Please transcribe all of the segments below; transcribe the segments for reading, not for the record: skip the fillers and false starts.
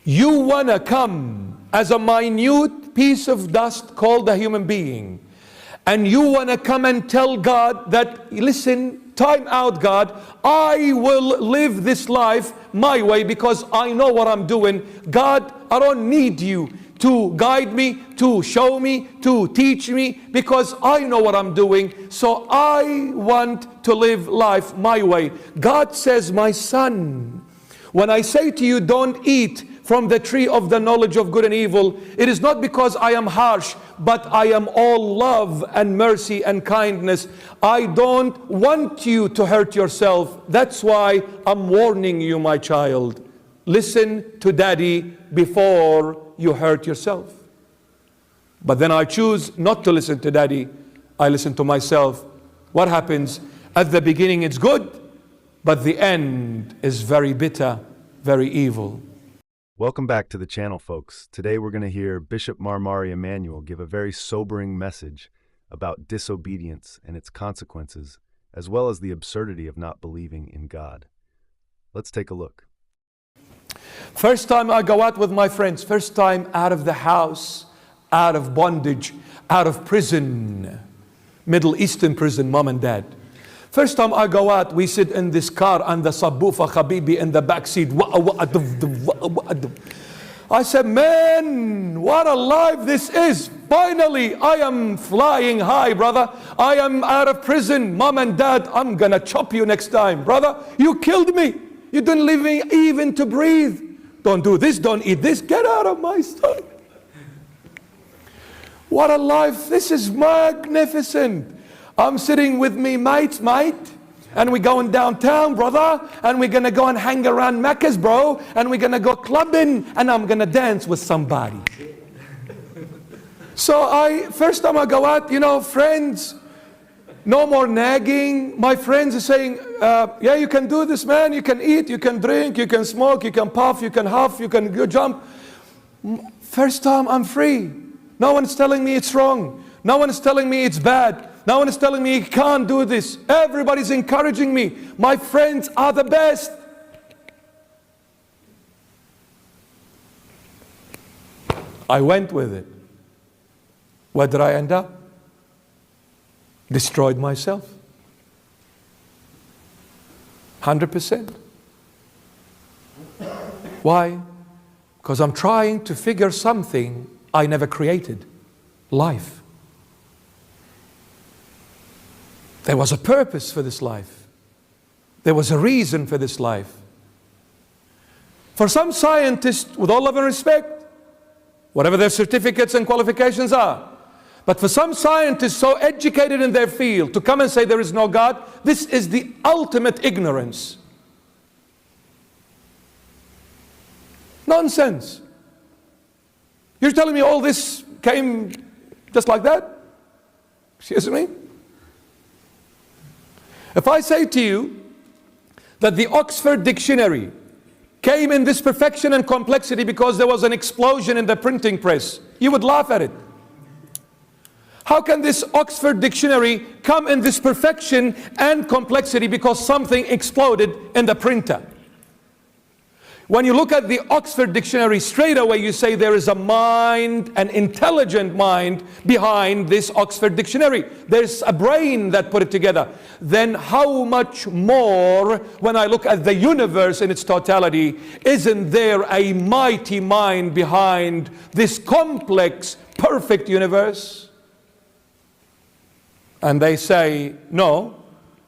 You want to come as a minute piece of dust called a human being, and you want to come and tell God that, listen, time out, God, I will live this life my way because I know what I'm doing. God, I don't need you to guide me, to show me, to teach me, because I know what I'm doing. So I want to live life my way. God says, my son, when I say to you, don't eat from the tree of the knowledge of good and evil, it is not because I am harsh, but I am all love and mercy and kindness. I don't want you to hurt yourself. That's why I'm warning you, my child. Listen to daddy before you hurt yourself. But then I choose not to listen to daddy. I listen to myself. What happens? At the beginning it's good, but the end is very bitter, very evil. Welcome back to the channel, folks. Today we're going to hear Bishop Marmari Emmanuel give a very sobering message about disobedience and its consequences, as well as the absurdity of not believing in God. Let's take a look. First time I go out with my friends, first time out of the house, out of bondage, out of prison, Middle Eastern prison, mom and dad. First time I go out, we sit in this car and the subwoofer Habibi in the back seat. I said, man, what a life this is. Finally, I am flying high, brother. I am out of prison. Mom and dad, I'm gonna chop you next time. Brother, you killed me. You didn't leave me even to breathe. Don't do this, don't eat this. Get out of my sight. What a life. This is magnificent. I'm sitting with me mates, and we're going downtown, brother, and we're gonna go and hang around Macca's, bro, and we're gonna go clubbing, and I'm gonna dance with somebody. So first time I go out, you know, friends, no more nagging. My friends are saying, yeah, you can do this, man. You can eat, you can drink, you can smoke, you can puff, you can huff, you can go jump. First time I'm free. No one's telling me it's wrong. No one's telling me it's bad. No one is telling me you can't do this. Everybody's encouraging me. My friends are the best. I went with it. Where did I end up? Destroyed myself. 100%. Why? Because I'm trying to figure something I never created. Life. There was a purpose for this life. There was a reason for this life. For some scientists, with all love and respect, whatever their certificates and qualifications are, but for some scientists so educated in their field to come and say there is no God, this is the ultimate ignorance. Nonsense. You're telling me all this came just like that? Excuse me? If I say to you that the Oxford Dictionary came in this perfection and complexity because there was an explosion in the printing press, you would laugh at it. How can this Oxford Dictionary come in this perfection and complexity because something exploded in the printer? When you look at the Oxford Dictionary, straight away you say there is a mind, an intelligent mind behind this Oxford Dictionary. There's a brain that put it together. Then how much more, when I look at the universe in its totality, isn't there a mighty mind behind this complex, perfect universe? And they say, no,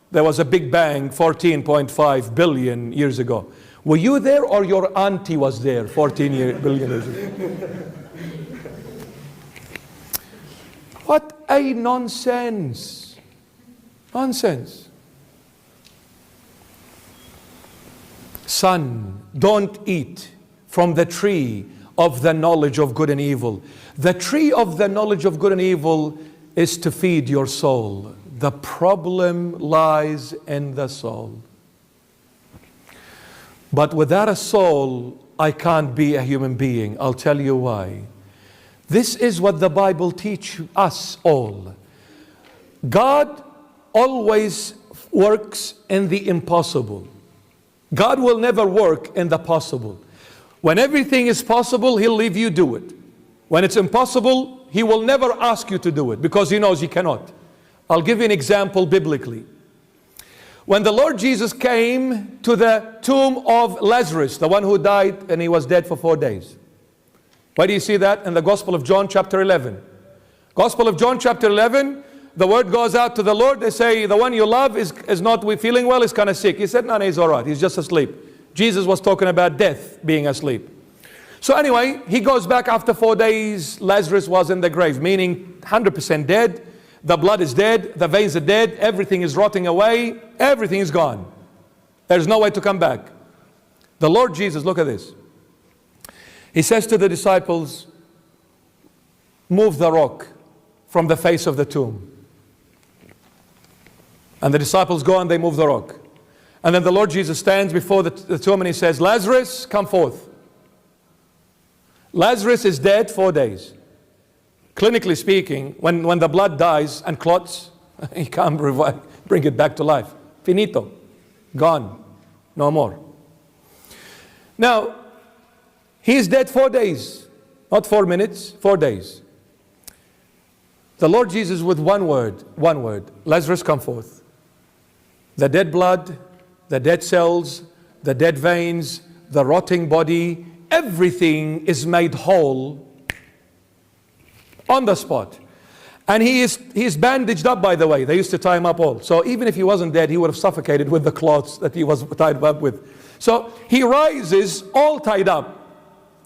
there was a Big Bang 14.5 billion years ago. Were you there or your auntie was there 14 billion years ago? What a nonsense. Nonsense. Son, don't eat from the tree of the knowledge of good and evil. The tree of the knowledge of good and evil is to feed your soul. The problem lies in the soul. But without a soul, I can't be a human being. I'll tell you why. This is what the Bible teaches us all. God always works in the impossible. God will never work in the possible. When everything is possible, He'll leave you do it. When it's impossible, He will never ask you to do it because He knows you cannot. I'll give you an example biblically. When the Lord Jesus came to the tomb of Lazarus, the one who died and he was dead for 4 days. Where do you see that? In the Gospel of John chapter 11. Gospel of John chapter 11, the word goes out to the Lord. They say, the one you love is not feeling well, is kind of sick. He said, no, he's all right. He's just asleep. Jesus was talking about death, being asleep. So anyway, he goes back after 4 days. Lazarus was in the grave, meaning 100% dead. The blood is dead. The veins are dead. Everything is rotting away. Everything is gone. There's no way to come back. The Lord Jesus, look at this. He says to the disciples, move the rock from the face of the tomb. And the disciples go and they move the rock. And then the Lord Jesus stands before the tomb and He says, Lazarus, come forth. Lazarus is dead 4 days. Clinically speaking, when the blood dies and clots, you can't bring it back to life. Finito. Gone. No more. Now, he is dead 4 days. Not 4 minutes, 4 days. The Lord Jesus with one word, Lazarus, come forth. The dead blood, the dead cells, the dead veins, the rotting body, everything is made whole on the spot. And he is bandaged up, by the way. They used to tie him up all. So even if he wasn't dead, he would have suffocated with the cloths that he was tied up with. So he rises all tied up.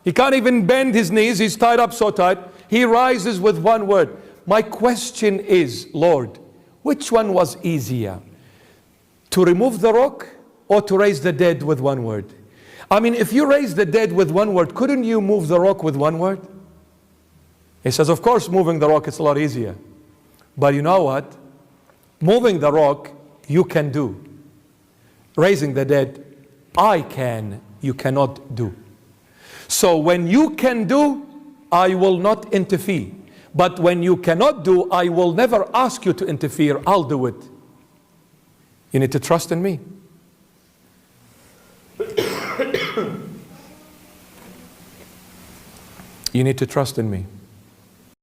He can't even bend his knees. He's tied up so tight. He rises with one word. My question is, Lord, which one was easier? To remove the rock or to raise the dead with one word? I mean, if you raise the dead with one word, couldn't you move the rock with one word? He says, of course, moving the rock is a lot easier. But you know what? Moving the rock, you can do. Raising the dead, I can, you cannot do. So when you can do, I will not interfere. But when you cannot do, I will never ask you to interfere. I'll do it. You need to trust in me. You need to trust in me.